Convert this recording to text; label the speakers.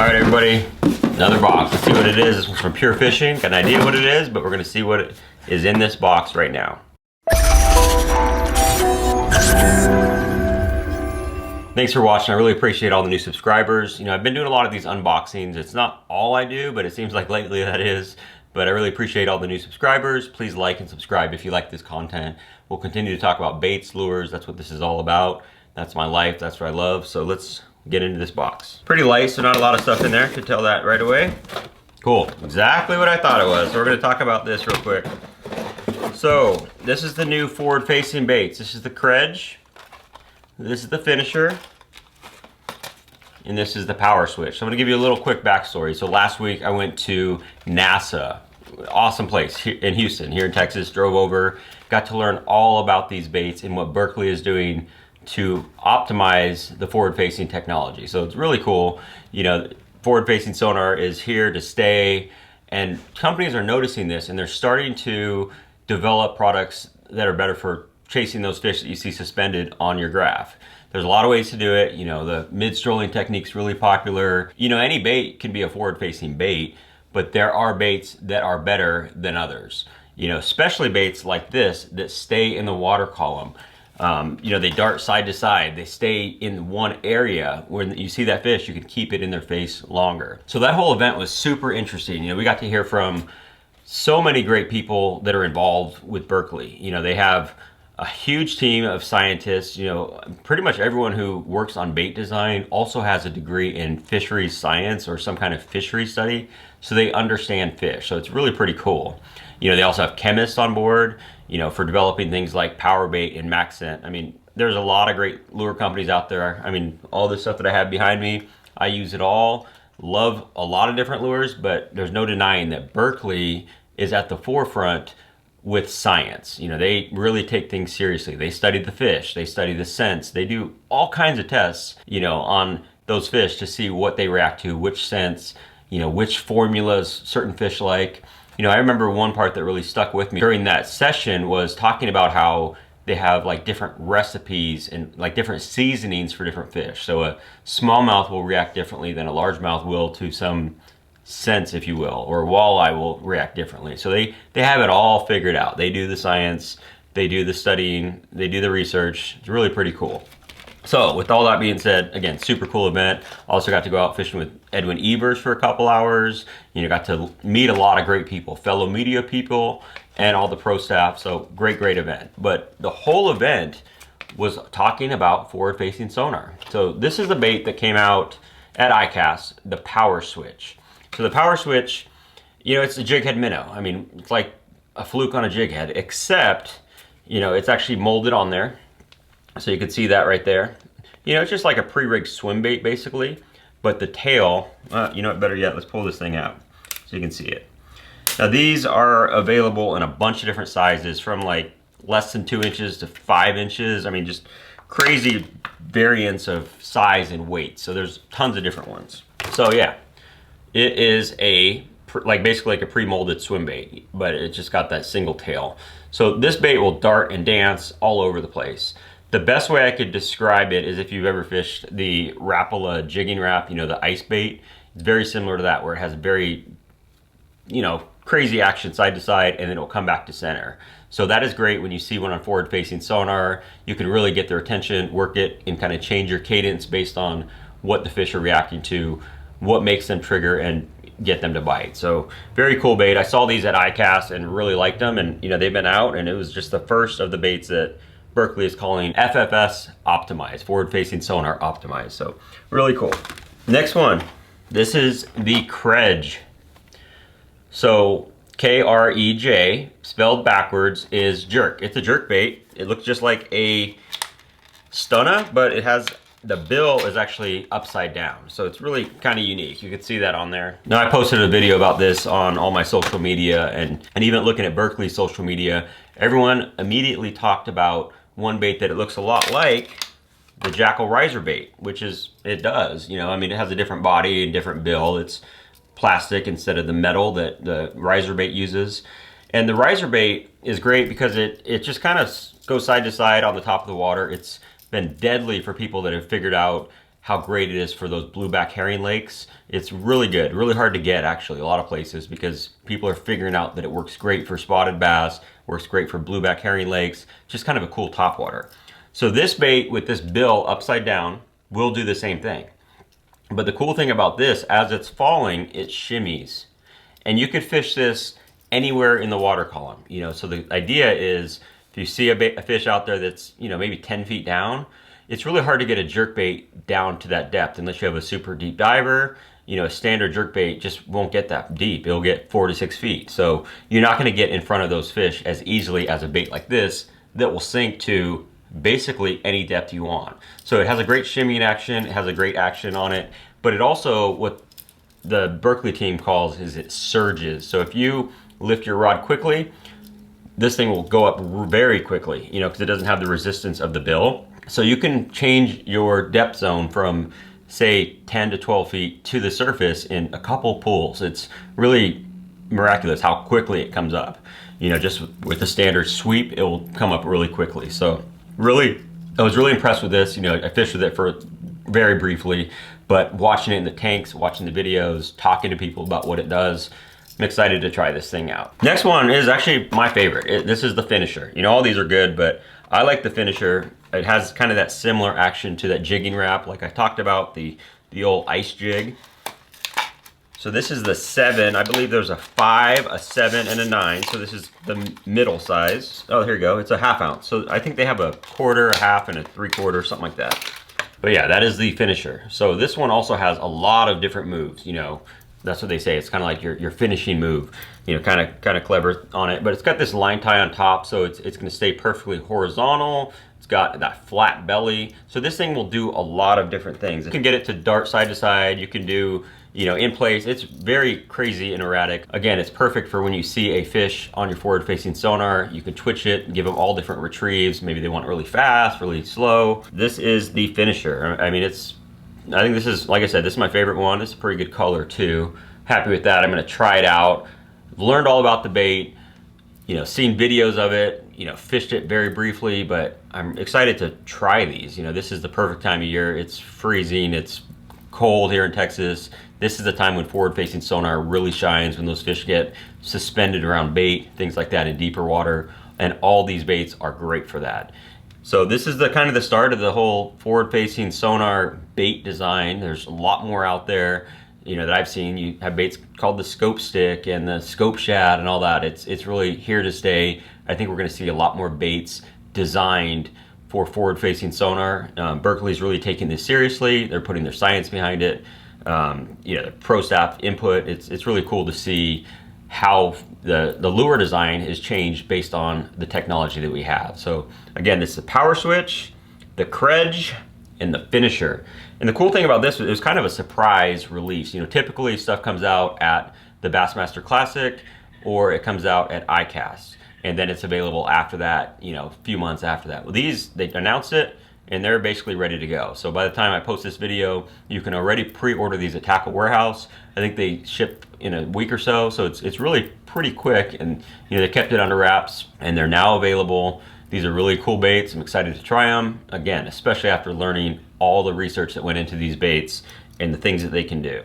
Speaker 1: right, everybody, another box. Let's see what it is. This one's from Pure Fishing. Got an idea what it is, but we're gonna see what is in this box right now. Thanks for watching. I really appreciate all the new subscribers. You know, I've been doing a lot of these unboxings. It's not all I do, but it seems like lately that is. But I really appreciate all the new subscribers. Please like and subscribe if you like this content. We'll continue to talk about baits, lures. That's what this is all about. That's my life. That's what I love. So let's get into this box. Pretty light, so not a lot of stuff in there. Could tell that right away. Cool. Exactly what I thought it was. So we're going to talk about this real quick. So this is the new forward-facing baits. This is the Credge. This is the Finisher. And this is the Power Switch. So I'm going to give you a little quick backstory. So last week I went to NASA. Awesome place in Houston, here in Texas. Drove over, got to learn all about these baits and what Berkley is doing to optimize the forward-facing technology. So it's really cool. You know, forward-facing sonar is here to stay, and companies are noticing this, and they're starting to develop products that are better for chasing those fish that you see suspended on your graph. There's a lot of ways to do it. You know, the mid-strolling technique's really popular. You know, any bait can be a forward-facing bait, but there are baits that are better than others. You know, especially baits like this that stay in the water column. You know, they dart side to side. They stay in one area. When you see that fish, you can keep it in their face longer. So that whole event was super interesting. You know, we got to hear from so many great people that are involved with Berkley. You know, they have a huge team of scientists. You know, pretty much everyone who works on bait design also has a degree in fisheries science or some kind of fishery study, so they understand fish. So it's really pretty cool. You know, they also have chemists on board, you know, for developing things like power bait and Maxent. I mean, there's a lot of great lure companies out there. I mean, all this stuff that I have behind me, I use it all. Love a lot of different lures, but there's no denying that Berkley is at the forefront with science. You know, they really take things seriously. They study the fish, they study the scents, they do all kinds of tests, you know, on those fish to see what they react to, which scents, you know, which formulas certain fish like. You know, I remember one part that really stuck with me during that session was talking about how they have like different recipes and like different seasonings for different fish. So a smallmouth will react differently than a largemouth will to some scents, if you will, or a walleye will react differently. So they have it all figured out. They do the science, they do the studying, they do the research. It's really pretty cool. So with all that being said, again, super cool event. Also got to go out fishing with Edwin Evers for a couple hours. You know, got to meet a lot of great people, fellow media people, and all the pro staff. So great event. But the whole event was talking about forward-facing sonar. So this is a bait that came out at ICAST, the Power Switch. So the Power Switch, you know, it's a jig head minnow. I mean, it's like a fluke on a jig head, except, you know, it's actually molded on there. So you can see that right there. You know, it's just like a pre-rigged swim bait, basically. But the tail, you know what, better yet, let's pull this thing out so you can see it. Now these are available in a bunch of different sizes, from like less than 2 inches to 5 inches. I mean, just crazy variants of size and weight. So there's tons of different ones. So yeah, it is basically like a pre-molded swim bait, but it just got that single tail. So this bait will dart and dance all over the place. The best way I could describe it is if you've ever fished the Rapala jigging Rap, you know, the ice bait. It's very similar to that, where it has very, you know, crazy action side to side, and then it'll come back to center. So that is great when you see one on forward-facing sonar. You can really get their attention, work it, and kind of change your cadence based on what the fish are reacting to, what makes them trigger, and get them to bite. So very cool bait. I saw these at ICAST and really liked them, and you know, they've been out, and it was just the first of the baits that Berkley is calling FFS optimized, forward-facing sonar optimized. So really cool. Next one, this is the Credge. So K-R-E-J, spelled backwards, is jerk. It's a jerk bait. It looks just like a stunner, but it has, the bill is actually upside down. So it's really kind of unique. You can see that on there. Now I posted a video about this on all my social media, and even looking at Berkley's social media, everyone immediately talked about one bait that it looks a lot like the Jackal riser bait, which is, it does, you know, I mean, it has a different body and different bill. It's plastic instead of the metal that the riser bait uses. And the riser bait is great because it just kind of goes side to side on the top of the water. It's been deadly for people that have figured out how great it is for those blueback herring lakes. It's really good, really hard to get actually a lot of places, because people are figuring out that it works great for spotted bass, works great for blueback herring lakes, just kind of a cool topwater. So this bait with this bill upside down will do the same thing. But the cool thing about this, as it's falling, it shimmies. And you could fish this anywhere in the water column. So the idea is, if you see a fish out there that's, maybe 10 feet down, it's really hard to get a jerkbait down to that depth unless you have a super deep diver. A standard jerkbait just won't get that deep. It'll get 4 to 6 feet. So you're not gonna get in front of those fish as easily as a bait like this that will sink to basically any depth you want. So it has a great shimmying action, it has a great action on it, but it also, what the Berkley team calls, is it surges. So if you lift your rod quickly, this thing will go up very quickly, because it doesn't have the resistance of the bill. So you can change your depth zone from, say, 10 to 12 feet to the surface in a couple pulls. It's really miraculous how quickly it comes up. Just with the standard sweep, it will come up really quickly. So really, I was really impressed with this. I fished with it for very briefly, but watching it in the tanks, watching the videos, talking to people about what it does, I'm excited to try this thing out. Next one is actually my favorite. This is the finisher. All these are good, but I like the finisher. It has kind of that similar action to that jigging wrap, like I talked about, the old ice jig. So this is the 7. I believe there's a 5, a 7, and a 9. So this is the middle size. Oh, here you go. It's a 1/2 ounce. So I think they have a 1/4, a 1/2, and a 3/4, something like that. But yeah, that is the finisher. So this one also has a lot of different moves. That's what they say. It's kind of like your finishing move. Kind of clever on it. But it's got this line tie on top, so it's going to stay perfectly horizontal. It's got that flat belly. So this thing will do a lot of different things. You can get it to dart side to side. You can do, in place. It's very crazy and erratic. Again, it's perfect for when you see a fish on your forward-facing sonar. You can twitch it and give them all different retrieves. Maybe they want it really fast, really slow. This is the finisher. I think this is, like I said, this is my favorite one. This is a pretty good color too. Happy with that. I'm gonna try it out. I've learned all about the bait, seen videos of it, fished it very briefly, but I'm excited to try these. This is the perfect time of year. It's freezing, it's cold here in Texas. This is the time when forward-facing sonar really shines, when those fish get suspended around bait, things like that in deeper water, and all these baits are great for that. So this is the kind of the start of the whole forward-facing sonar bait design. There's a lot more out there, that I've seen. You have baits called the scope stick and the scope shad and all that. It's really here to stay. I think we're going to see a lot more baits designed for forward-facing sonar. Berkley's really taking this seriously. They're putting their science behind it. The pro staff input. It's really cool to see how the lure design has changed based on the technology that we have. So again, this is the power switch, the credge, and the finisher. And the cool thing about this, it was kind of a surprise release. Typically stuff comes out at the Bassmaster Classic, or it comes out at ICAST, and then it's available after that, a few months after that. Well, these, they announced it, and they're basically ready to go. So by the time I post this video, you can already pre-order these at Tackle Warehouse. I think they ship in a week or so, so it's really pretty quick, and they kept it under wraps, and they're now available. These are really cool baits. I'm excited to try them. Again, especially after learning all the research that went into these baits and the things that they can do.